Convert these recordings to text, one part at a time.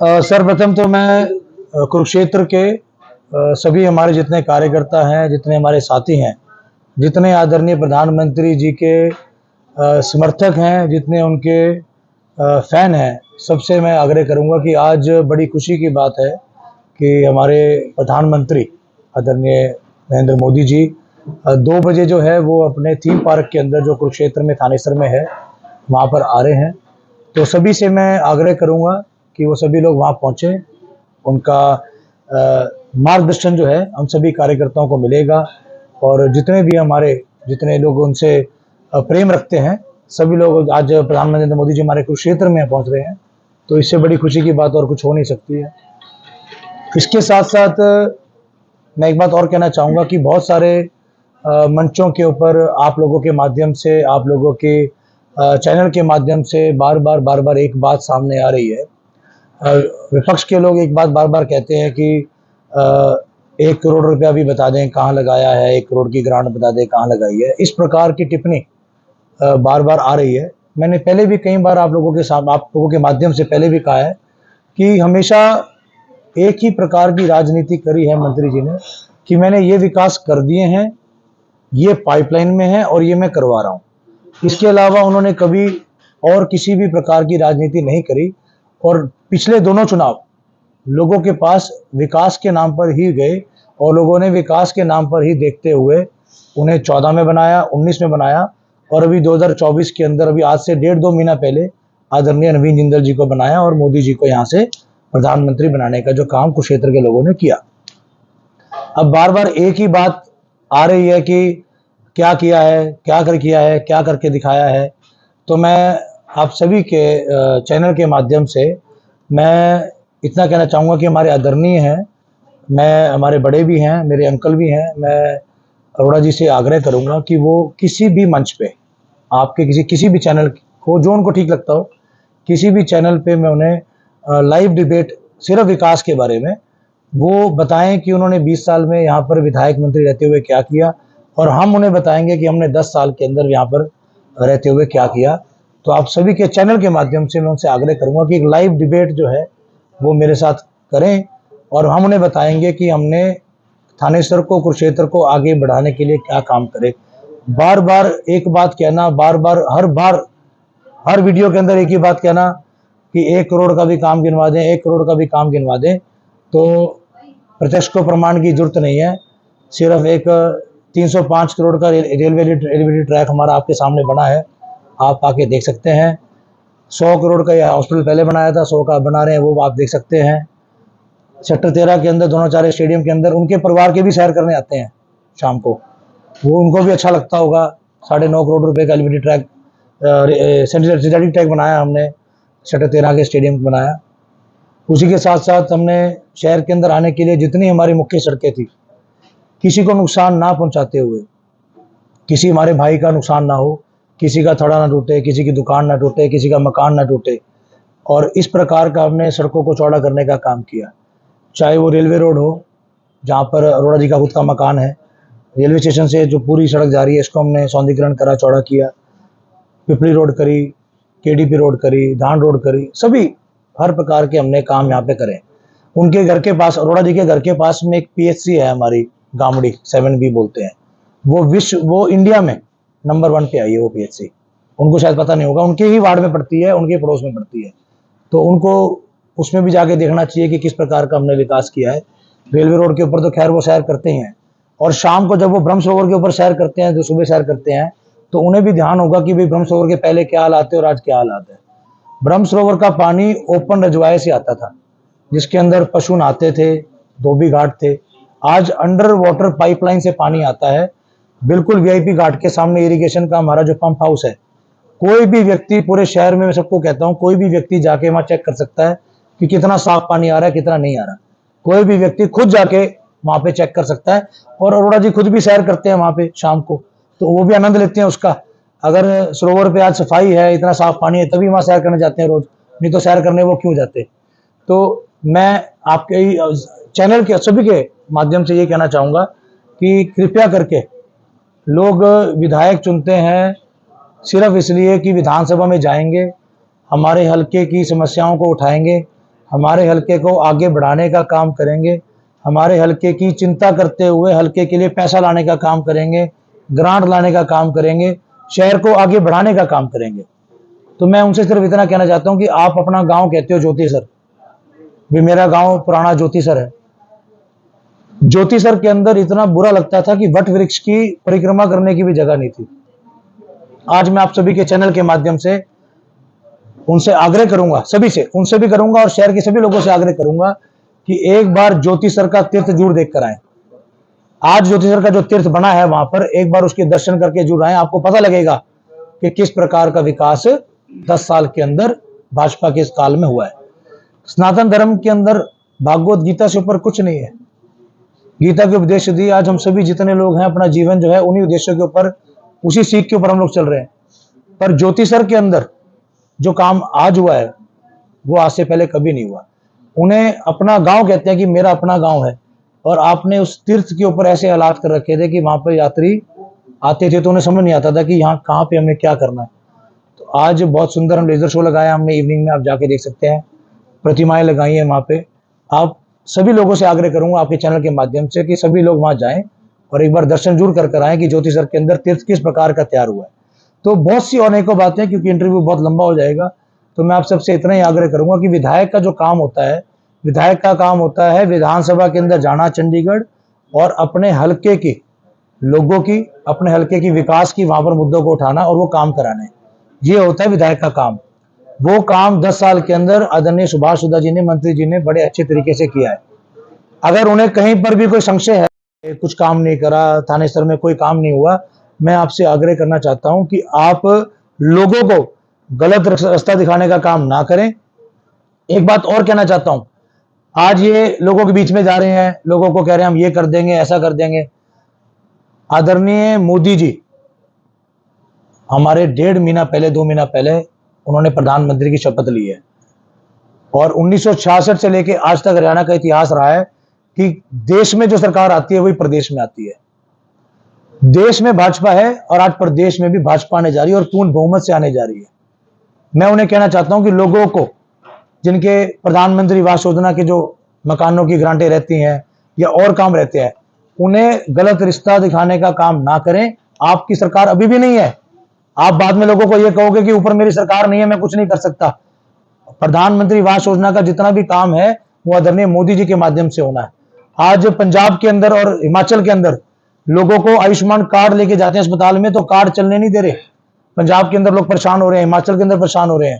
सर्वप्रथम तो मैं कुरुक्षेत्र के सभी हमारे जितने कार्यकर्ता हैं, जितने हमारे साथी हैं, जितने आदरणीय प्रधानमंत्री जी के समर्थक हैं, जितने उनके फैन हैं, सबसे मैं आग्रह करूंगा कि आज बड़ी खुशी की बात है कि हमारे प्रधानमंत्री आदरणीय नरेंद्र मोदी जी 2 बजे जो है वो अपने थीम पार्क के अंदर जो कुरुक्षेत्र में थानेसर में है, वहाँ पर आ रहे हैं। तो सभी से मैं आग्रह करूंगा कि वो सभी लोग वहाँ पहुँचें। उनका मार्गदर्शन जो है हम सभी कार्यकर्ताओं को मिलेगा और जितने लोग उनसे प्रेम रखते हैं, सभी लोग आज प्रधानमंत्री नरेंद्र मोदी जी हमारे कुरुक्षेत्र में पहुँच रहे हैं, तो इससे बड़ी खुशी की बात और कुछ हो नहीं सकती है। इसके साथ साथ मैं एक बात और कहना चाहूँगा कि बहुत सारे मंचों के ऊपर आप लोगों के माध्यम से, आप लोगों के चैनल के माध्यम से बार बार एक बात सामने आ रही है। विपक्ष के लोग एक बात बार बार कहते हैं कि 1 करोड़ रुपया भी बता दें कहाँ लगाया है, 1 करोड़ की ग्रांट बता दें कहाँ लगाई है। इस प्रकार की टिप्पणी बार बार आ रही है। मैंने पहले भी कई बार आप लोगों के माध्यम से पहले भी कहा है कि हमेशा एक ही प्रकार की राजनीति करी है मंत्री जी ने कि मैंने ये विकास कर दिए हैं, ये पाइपलाइन में है और ये मैं करवा रहा हूँ। इसके अलावा उन्होंने कभी और किसी भी प्रकार की राजनीति नहीं करी और पिछले दोनों चुनाव लोगों के पास विकास के नाम पर ही गए और लोगों ने विकास के नाम पर ही देखते हुए उन्हें 14 में बनाया, 19 में बनाया और अभी 2024 के अंदर अभी आज से 1.5-2 महीना पहले आदरणीय नवीन जिंदल जी को बनाया और मोदी जी को यहाँ से प्रधानमंत्री बनाने का जो काम कुरुक्षेत्र के लोगों ने किया। अब बार बार एक ही बात आ रही है कि क्या किया है, क्या करके दिखाया है। तो मैं आप सभी के चैनल के माध्यम से मैं इतना कहना चाहूँगा कि हमारे आदरणीय हैं, हमारे बड़े भी हैं, मेरे अंकल भी हैं। मैं अरोड़ा जी से आग्रह करूँगा कि वो किसी भी मंच पे आपके किसी भी चैनल को जो उनको ठीक लगता हो, किसी भी चैनल पे मैं उन्हें लाइव डिबेट सिर्फ विकास के बारे में वो बताएं कि उन्होंने 20 साल में यहाँ पर विधायक मंत्री रहते हुए क्या किया और हम उन्हें बताएंगे कि हमने 10 साल के अंदर यहाँ पर रहते हुए क्या किया। तो आप सभी के चैनल के माध्यम से मैं उनसे आग्रह करूँगा कि एक लाइव डिबेट जो है वो मेरे साथ करें और हम उन्हें बताएंगे कि हमने थानेसर को, कुरुक्षेत्र को आगे बढ़ाने के लिए क्या काम करे। बार बार एक बात कहना, हर वीडियो के अंदर एक ही बात कहना कि 1 करोड़ का भी काम गिनवा दें, 1 करोड़ का भी काम गिनवा दें, तो प्रत्यक्ष को प्रमाण की जरूरत नहीं है। सिर्फ एक 305 करोड़ का रेलवे ट्रैक हमारा आपके सामने बना है, आप आके देख सकते हैं। 100 करोड़ का यह हॉस्पिटल पहले बनाया था, 100 का बना रहे हैं, वो आप देख सकते हैं। सेक्टर 13 के अंदर द्रोणाचार्य स्टेडियम के अंदर उनके परिवार के भी सैर करने आते हैं शाम को, वो उनको भी अच्छा लगता होगा। 9.5 करोड़ रुपए का एलईडी ट्रैक, सिंथेटिक ट्रैक बनाया हमने, सेक्टर 13 के स्टेडियम को बनाया। उसी के साथ साथ हमने शहर के अंदर आने के लिए जितनी हमारी मुख्य सड़कें थी, किसी को नुकसान ना पहुंचाते हुए, किसी हमारे भाई का नुकसान ना हो, किसी का थड़ा ना टूटे, किसी की दुकान ना टूटे, किसी का मकान ना टूटे, और इस प्रकार का हमने सड़कों को चौड़ा करने का काम किया। चाहे वो रेलवे रोड हो, जहाँ पर अरोड़ा जी का खुद का मकान है, रेलवे स्टेशन से जो पूरी सड़क जा रही है इसको हमने सौंदर्यीकरण करा, चौड़ा किया। पिपली रोड करी, केडीपी रोड करी, धान रोड करी, सभी हर प्रकार के हमने काम यहाँ पे करे। उनके घर के पास, अरोड़ा जी के घर के पास में एक पीएचसी है हमारी, गामड़ी 7B बोलते हैं, वो इंडिया में नंबर 1 पे आई है वो पीएचसी। उनको शायद पता नहीं होगा, उनके ही वार्ड में पड़ती है, उनके पड़ोस में पड़ती है, तो उनको उसमें भी जाके देखना चाहिए कि किस प्रकार का हमने विकास किया है। रेलवे रोड के ऊपर तो खैर वो सैर करते ही हैं, और शाम को जब वो ब्रह्म सरोवर के ऊपर सैर करते हैं, जो सुबह सैर करते हैं, तो उन्हें भी ध्यान होगा कि भाई ब्रह्म सरोवर के पहले क्या हालात थे और आज क्या हालात है। ब्रह्म सरोवर का पानी ओपन रजवाए से आता था, जिसके अंदर पशु नहाते थे, धोबी घाट थे। आज अंडर वाटर पाइपलाइन से पानी आता है, बिल्कुल वीआईपी घाट के सामने इरिगेशन का हमारा जो पंप हाउस है। कोई भी व्यक्ति पूरे शहर में, मैं सबको कहता हूँ, कोई भी व्यक्ति जाके वहां चेक कर सकता है कि कितना साफ पानी आ रहा है, कितना नहीं आ रहा। कोई भी व्यक्ति खुद जाके वहां पे चेक कर सकता है, और अरोड़ा जी खुद भी सैर करते हैं वहां पे शाम को, तो वो भी आनंद लेते हैं उसका। अगर सरोवर पे आज सफाई है, इतना साफ पानी है, तभी वहां सैर करने जाते हैं रोज, नहीं तो सैर करने वो क्यों जाते। तो मैं आपके चैनल के सभी के माध्यम से ये कहना चाहूंगा कि कृपया करके लोग विधायक चुनते हैं सिर्फ इसलिए कि विधानसभा में जाएंगे, हमारे हल्के की समस्याओं को उठाएंगे, हमारे हलके को आगे बढ़ाने का काम करेंगे, हमारे हलके की चिंता करते हुए हलके के लिए पैसा लाने का काम करेंगे, ग्रांट लाने का काम करेंगे, शहर को आगे बढ़ाने का काम करेंगे। तो मैं उनसे सिर्फ इतना कहना चाहता हूं कि आप अपना गांव कहते हो ज्योतिसर, भी मेरा गांव पुराना ज्योतिसर है। ज्योतिसर के अंदर इतना बुरा लगता था कि वट वृक्ष की परिक्रमा करने की भी जगह नहीं थी। आज मैं आप सभी के चैनल के माध्यम से उनसे आग्रह करूंगा, सभी से, उनसे भी करूंगा और शहर के सभी लोगों से आग्रह करूंगा कि एक बार ज्योतिसर का तीर्थ जरूर देख कर आए। आज ज्योतिसर का जो तीर्थ बना है वहां पर एक बार उसके दर्शन करके जरूर आए। आपको पता लगेगा कि किस प्रकार का विकास 10 साल के अंदर भाजपा के इस काल में हुआ है। सनातन धर्म के अंदर भागवत गीता से ऊपर कुछ नहीं है। गीता के उपदेश दी, आज हम सभी जितने लोग हैं अपना जीवन जो है उन्हीं उद्देश्यों के ऊपर, उसी सीख के ऊपर हम लोग चल रहे हैं। पर ज्योतिसर के अंदर जो काम आज हुआ है वो आज से पहले कभी नहीं हुआ। उन्हें अपना गांव कहते हैं कि मेरा अपना गांव है, और आपने उस तीर्थ के ऊपर ऐसे हालात कर रखे थे कि वहां पर यात्री आते थे तो उन्हें समझ नहीं आता था कि यहाँ कहाँ पे हमें क्या करना है। तो आज बहुत सुंदर हम लेजर शो लगाया हमने इवनिंग में, आप जाके देख सकते हैं, प्रतिमाएं लगाई हैं वहां पे। आप सभी लोगों से आग्रह करूंगा आपके चैनल के माध्यम से कि सभी लोग वहां जाएं और एक बार दर्शन जरूर कर आए कि ज्योतिसर के अंदर तीर्थ किस प्रकार का तैयार हुआ है। तो बहुत सी और एक बातें, क्योंकि इंटरव्यू बहुत लंबा हो जाएगा, तो मैं आप सबसे इतना ही आग्रह करूंगा कि विधायक का जो काम होता है, विधायक का काम होता है विधानसभा के अंदर जाना चंडीगढ़, और अपने हलके की लोगों की, अपने हलके की विकास की वहां पर मुद्दों को उठाना और वो काम कराना। ये होता है विधायक का काम। वो काम 10 साल के अंदर आदरणीय सुभाष सुधा जी ने, मंत्री जी ने बड़े अच्छे तरीके से किया है। अगर उन्हें कहीं पर भी कोई संशय है, कुछ काम नहीं करा, थाने स्तर में कोई काम नहीं हुआ, मैं आपसे आग्रह करना चाहता हूं कि आप लोगों को गलत रास्ता दिखाने का काम ना करें। एक बात और कहना चाहता हूं, आज ये लोगों के बीच में जा रहे हैं, लोगों को कह रहे हैं हम ये कर देंगे, ऐसा कर देंगे। आदरणीय मोदी जी हमारे 1.5 महीना पहले, 2 महीना पहले उन्होंने प्रधानमंत्री की शपथ ली है, और 1966 से लेकर आज तक हरियाणा का इतिहास रहा है कि देश में जो सरकार आती है वही प्रदेश में आती है। देश में भाजपा है और आज प्रदेश में भी भाजपा आने जा रही है और पूर्ण बहुमत से आने जा रही है। मैं उन्हें कहना चाहता हूं कि लोगों को जिनके प्रधानमंत्री आवास योजना के जो मकानों की ग्रांटें रहती हैं या और काम रहते हैं, उन्हें गलत रिश्ता दिखाने का काम ना करें। आपकी सरकार अभी भी नहीं है, आप बाद में लोगों को यह कहोगे कि ऊपर मेरी सरकार नहीं है, मैं कुछ नहीं कर सकता। प्रधानमंत्री आवास योजना का जितना भी काम है वो आदरणीय मोदी जी के माध्यम से होना है। आज पंजाब के अंदर और हिमाचल के अंदर लोगों को आयुष्मान कार्ड लेके जाते हैं अस्पताल में, तो कार्ड चलने नहीं दे रहे। पंजाब के अंदर लोग परेशान हो रहे हैं, हिमाचल के अंदर परेशान हो रहे हैं।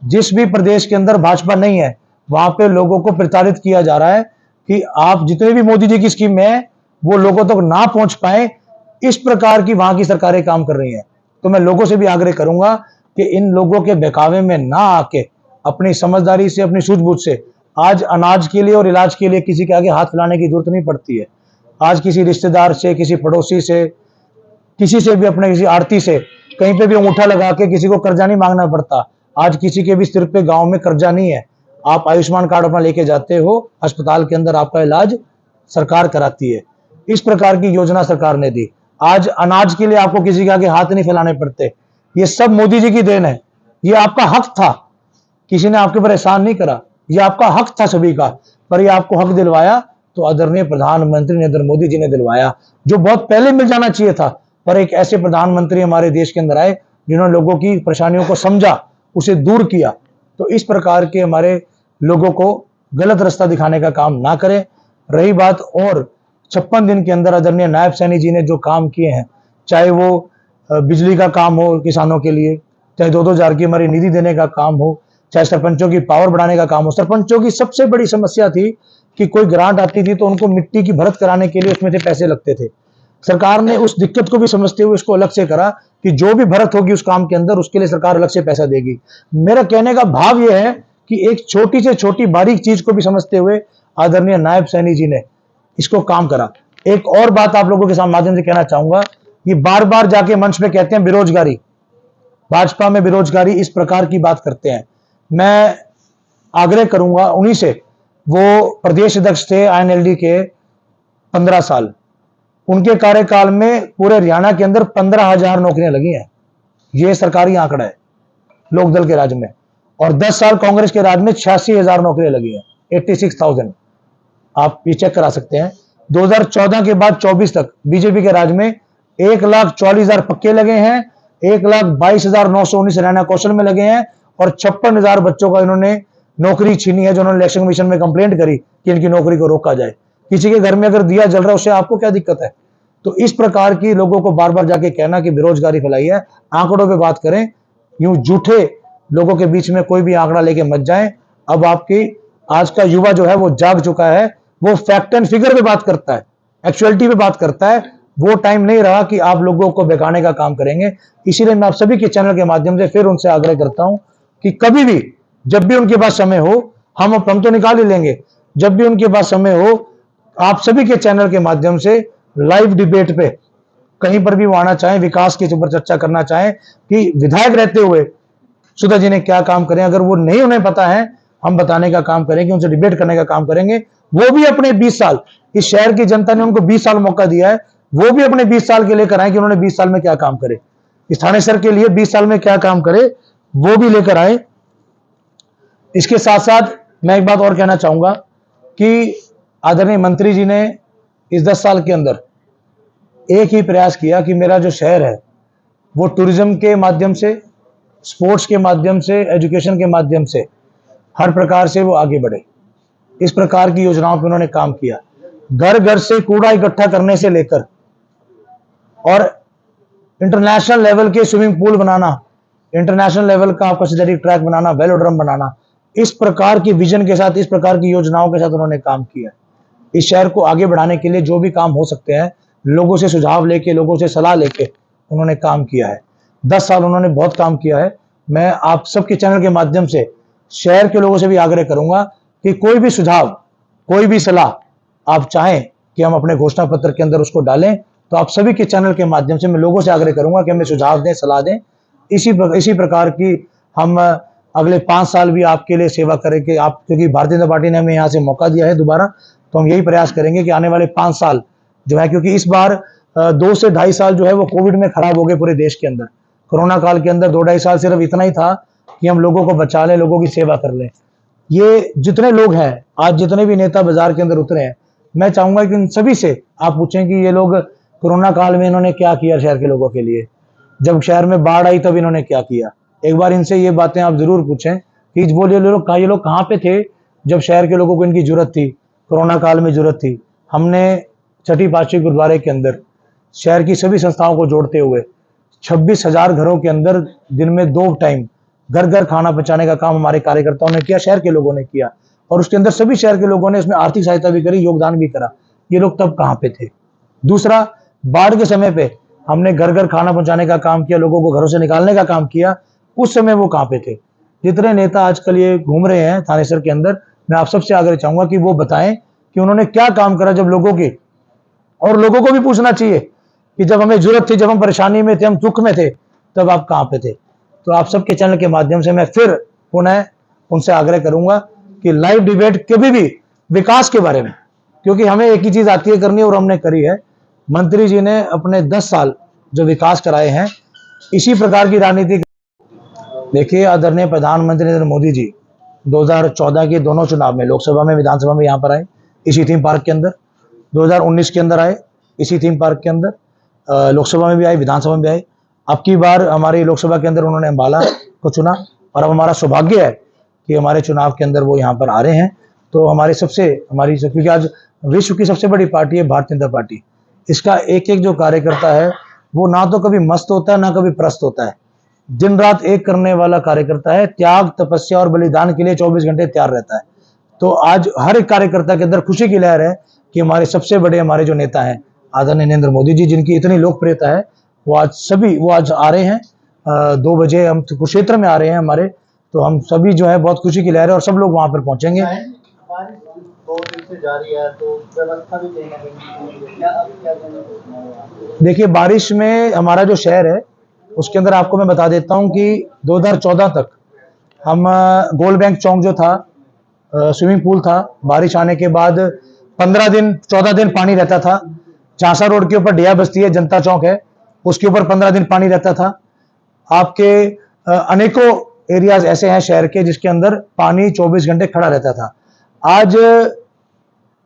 जिस भी प्रदेश के अंदर भाजपा नहीं है वहां पे लोगों को प्रताड़ित किया जा रहा है कि आप जितने भी मोदी जी की स्कीम में है वो लोगों तक ना पहुंच पाए, इस प्रकार की वहां की सरकारें काम कर रही हैं। तो मैं लोगों से भी आग्रह करूंगा कि इन लोगों के बहकावे में ना आके अपनी समझदारी से, अपनी सूझबूझ से, आज अनाज के लिए और इलाज के लिए किसी के आगे हाथ फैलाने की जरूरत नहीं पड़ती है। आज किसी रिश्तेदार से, किसी पड़ोसी से, किसी से भी, अपने किसी आड़ती से कहीं पे भी अंगूठा लगा के किसी को कर्जा नहीं मांगना पड़ता। आज किसी के भी सिर पे गांव में कर्जा नहीं है। आप आयुष्मान कार्ड अपना लेके जाते हो, अस्पताल के अंदर आपका इलाज सरकार कराती है। इस प्रकार की योजना सरकार ने दी। आज अनाज के लिए आपको किसी के आगे हाथ नहीं फैलाने पड़ते। ये सब मोदी जी की देन है। ये आपका हक था, किसी ने आपके ऊपर एहसान नहीं करा, ये आपका हक था सभी का। पर ये आपको हक दिलवाया तो आदरणीय प्रधानमंत्री नरेंद्र मोदी जी ने दिलवाया, जो बहुत पहले मिल जाना चाहिए था। पर एक ऐसे प्रधानमंत्री हमारे देश के अंदर आए जिन्होंने लोगों की परेशानियों को समझा, उसे दूर किया। तो इस प्रकार के हमारे लोगों को गलत रास्ता दिखाने का काम ना करें। रही बात और 56 दिन के अंदर आदरणीय नायब सैनी जी ने जो काम किए हैं, चाहे वो बिजली का काम हो किसानों के लिए, चाहे 2-2 हजार की हमारी निधि देने का काम हो, चाहे सरपंचों की पावर बढ़ाने का काम हो। सरपंचों की सबसे बड़ी समस्या थी कि कोई ग्रांट आती थी तो उनको मिट्टी की भरत कराने के लिए उसमें से पैसे लगते थे। सरकार ने उस दिक्कत को भी समझते हुए इसको अलग से करा कि जो भी भरत होगी उस काम के अंदर उसके लिए सरकार अलग से पैसा देगी। मेरा कहने का भाव यह है कि एक छोटी से छोटी बारीक चीज को भी समझते हुए आदरणीय नायब सैनी जी ने इसको काम करा। एक और बात आप लोगों के माध्यम से कहना चाहूंगा, ये बार बार जाके मंच पे कहते हैं बेरोजगारी, भाजपा में बेरोजगारी, इस प्रकार की बात करते हैं। मैं आग्रह करूंगा उन्हीं से, वो प्रदेश अध्यक्ष थे INLD के 15 साल, उनके कार्यकाल में पूरे हरियाणा के अंदर 15,000 नौकरियां लगी हैं। यह सरकारी आंकड़ा है लोकदल के राज्य में। और 10 साल कांग्रेस के राज में 86,000 नौकरियां लगी हैं, 86,000। आप ये चेक करा सकते हैं। 2014 के बाद 24 तक बीजेपी के राज में 1,44,000 पक्के लगे हैं, 1,22,919 रहना कौशल में लगे हैं और 56,000 बच्चों का इन्होंने नौकरी छीनी है, जो उन्होंने इलेक्शन कमीशन में कंप्लेंट करी कि इनकी नौकरी को रोका जाए। किसी के घर में अगर दिया जल रहा है, उससे आपको क्या दिक्कत है? तो इस प्रकार की लोगों को बार बार जाके कहना कि बेरोजगारी फैलाई है, आंकड़ों पे बात करें, यूं झूठे लोगों के बीच में कोई भी आंकड़ा लेके मत जाएं। अब आपकी आज का युवा जो है वो जाग चुका है, वो फैक्ट एंड फिगर पे बात करता है, एक्चुअलिटी पे बात करता है। वो टाइम नहीं रहा कि आप लोगों को बेकाने का काम करेंगे। इसीलिए मैं आप सभी के चैनल के माध्यम से फिर उनसे आग्रह करता हूं कि कभी भी, जब भी उनके पास समय हो, हम तो निकाल ही लेंगे, जब भी उनके पास समय हो, आप सभी के चैनल के माध्यम से लाइव डिबेट पे कहीं पर भी वो आना चाहें, विकास के ऊपर चर्चा करना चाहें कि विधायक रहते हुए सुधा जी ने क्या काम करें। अगर वो नहीं उन्हें पता है, हम बताने का काम करेंगे, उनसे डिबेट करने का काम करेंगे। वो भी अपने 20 साल, इस शहर की जनता ने उनको 20 साल मौका दिया है, वो भी अपने 20 साल के लेकर आए कि उन्होंने 20 साल में क्या काम करे, इस थानेसर के लिए 20 साल में क्या काम करे, वो भी लेकर आए। इसके साथ साथ मैं एक बात और कहना चाहूंगा कि आदरणीय मंत्री जी ने इस 10 साल के अंदर एक ही प्रयास किया कि मेरा जो शहर है वो टूरिज्म के माध्यम से, स्पोर्ट्स के माध्यम से, एजुकेशन के माध्यम से हर प्रकार से वो आगे बढ़े। इस प्रकार की योजनाओं पर उन्होंने काम किया। घर घर से कूड़ा इकट्ठा करने से लेकर और इंटरनेशनल लेवल के स्विमिंग पूल बनाना, इंटरनेशनल लेवल का आपका सिंथेटिक ट्रैक बनाना, वेलोड्रम बनाना, इस प्रकार की विजन के साथ, इस प्रकार की योजनाओं के साथ उन्होंने काम किया। इस शहर को आगे बढ़ाने के लिए जो भी काम हो सकते हैं, लोगों से सुझाव लेके, लोगों से सलाह लेके उन्होंने काम किया है। 10 साल उन्होंने बहुत काम किया है। मैं आप सबके चैनल के माध्यम से शहर के लोगों से भी आग्रह करूंगा कि कोई भी सुझाव, कोई भी सलाह आप चाहें कि हम अपने घोषणा पत्र के अंदर उसको डालें, तो आप सभी के चैनल के माध्यम से मैं लोगों से आग्रह करूंगा कि हमें सुझाव दें, सलाह दें। इसी प्रकार की हम अगले 5 साल भी आपके लिए सेवा करें कि आप, क्योंकि भारतीय जनता पार्टी ने हमें यहाँ से मौका दिया है दोबारा, तो हम यही प्रयास करेंगे कि आने वाले 5 साल जो है, क्योंकि इस बार 2 से 2.5 साल जो है वो कोविड में खराब हो गए पूरे देश के अंदर। कोरोना काल के अंदर 2-2.5 साल सिर्फ इतना ही था कि हम लोगों को बचा लें, लोगों की सेवा कर लें। ये जितने लोग हैं आज, जितने भी नेता बाजार के अंदर उतरे हैं, मैं चाहूंगा कि इन सभी से आप पूछें कि ये लोग कोरोना काल में इन्होंने क्या किया शहर के लोगों के लिए। जब शहर में बाढ़ आई तब इन्होंने क्या किया। एक बार इनसे ये बातें आप जरूर पूछें कि ये लोग कहाँ पे थे जब शहर के लोगों को इनकी जरूरत थी, कोरोना काल में जरूरत थी। हमने छठी पातशाही गुरुद्वारे के अंदर शहर की सभी संस्थाओं को जोड़ते हुए 26,000 घरों के अंदर दिन में 2 टाइम घर घर खाना पहुंचाने का काम हमारे कार्यकर्ताओं ने किया, शहर के लोगों ने किया, और उसके अंदर सभी शहर के लोगों ने इसमें आर्थिक सहायता भी करी, योगदान भी करा। ये लोग तब कहाँ पे थे? दूसरा, बाढ़ के समय पे हमने घर घर खाना पहुंचाने का काम किया, लोगों को घरों से निकालने का काम किया, उस समय वो कहाँ पे थे? जितने नेता आजकल ये घूम रहे हैं थानेसर के अंदर, मैं आप सबसे आग्रह चाहूंगा कि वो बताएं कि उन्होंने क्या काम करा जब लोगों की, और लोगों को भी पूछना चाहिए कि जब हमें जरूरत थी, जब हम परेशानी में थे, हम दुख में थे, तब आप कहाँ पे थे? तो आप सबके चैनल के माध्यम से मैं फिर पुनः उनसे आग्रह करूंगा कि लाइव डिबेट कभी भी विकास के बारे में, क्योंकि हमें एक ही चीज आती है करनी और हमने करी है। मंत्री जी ने अपने 10 साल जो विकास कराए हैं, इसी प्रकार की राजनीति। देखिए, आदरणीय प्रधानमंत्री नरेंद्र मोदी जी 2014 के दोनों चुनाव में, लोकसभा में, विधानसभा में यहाँ पर आए इसी थीम पार्क के अंदर, 2019 के अंदर आए इसी थीम पार्क के अंदर, लोकसभा में भी आए, विधानसभा में भी आए। अब की बार हमारी लोकसभा के अंदर उन्होंने अम्बाला को चुना, और अब हमारा सौभाग्य है कि हमारे चुनाव के अंदर वो यहाँ पर आ रहे हैं। तो क्योंकि आज विश्व की सबसे बड़ी पार्टी है भारतीय जनता पार्टी, इसका एक एक जो कार्यकर्ता है वो ना तो कभी मस्त होता है, ना कभी प्रस्त होता है। दिन रात एक करने वाला कार्यकर्ता है, त्याग, तपस्या और बलिदान के लिए 24 घंटे तैयार रहता है। तो आज हर एक कार्यकर्ता के अंदर खुशी की लहर है कि हमारे सबसे बड़े, हमारे जो नेता हैं आदरणीय नरेंद्र मोदी जी, जिनकी इतनी लोकप्रियता है, वो आज आ रहे हैं। 2 बजे हम कुरुक्षेत्र में आ रहे हैं हमारे, तो हम सभी जो है बहुत खुशी की लहर है और सब लोग वहां पर पहुंचेंगे। देखिए, बारिश में हमारा जो शहर है उसके अंदर आपको मैं बता देता हूं कि 2014 तक हम गोल्ड बैंक चौक जो था, स्विमिंग पूल था, बारिश आने के बाद 14 दिन पानी रहता था। झांसा रोड के ऊपर डिया बस्ती है, जनता चौक है, उसके ऊपर 15 दिन पानी रहता था। आपके अनेकों एरियाज ऐसे हैं शहर के जिसके अंदर पानी 24 घंटे खड़ा रहता था। आज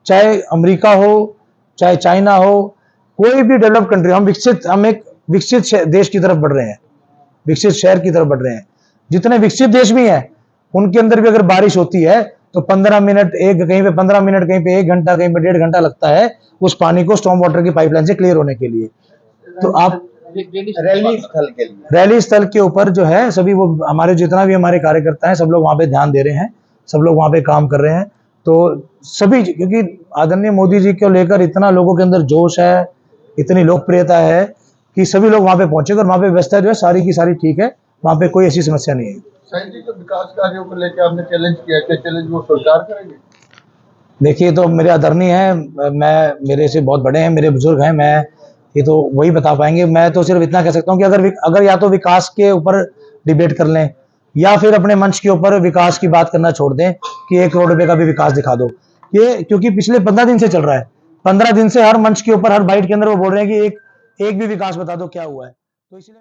चाहे अमेरिका हो, चाहे चाइना हो, कोई भी डेवलप कंट्री, हम एक विकसित देश की तरफ बढ़ रहे हैं, विकसित शहर की तरफ बढ़ रहे हैं। जितने विकसित देश भी हैं उनके अंदर भी अगर बारिश होती है तो 15 मिनट, कहीं पे 15 मिनट, कहीं पे 1 घंटा, कहीं पे 1.5 घंटा लगता है उस पानी को स्टॉर्म वाटर की पाइपलाइन से क्लियर होने के लिए। तो आप रैली स्थल के ऊपर जो है सभी वो हमारे जितना भी हमारे कार्यकर्ता हैं सब लोग वहां पे ध्यान दे रहे हैं, सब लोग वहां पे काम कर रहे हैं। तो सभी, क्योंकि आदरणीय मोदी जी को लेकर इतना लोगों के अंदर जोश है, इतनी लोकप्रियता है कि सभी लोग वहां पे पहुंचेंगे और वहां पे व्यवस्था जो है सारी की सारी ठीक है, वहां पे कोई ऐसी समस्या नहीं है। शायद जी, जो विकास कार्यों को लेकर आपने चैलेंज किया, क्या चैलेंज वो स्वीकार करेंगे? देखिए, तो मेरे आदरणीय हैं, मेरे से बहुत बड़े हैं, मेरे बुजुर्ग हैं, मैं ये तो वही बता पाएंगे। मैं तो सिर्फ इतना कह सकता हूँ कि अगर या तो विकास के ऊपर डिबेट कर लें या फिर अपने मंच के ऊपर विकास की बात करना छोड़ दें कि 1 करोड़ रुपए का भी विकास दिखा दो। ये क्योंकि पिछले 15 दिन से चल रहा है, 15 दिन से हर मंच के ऊपर, हर बाइट के अंदर वो बोल रहे हैं कि एक भी विकास बता दो क्या हुआ है। तो इसलिए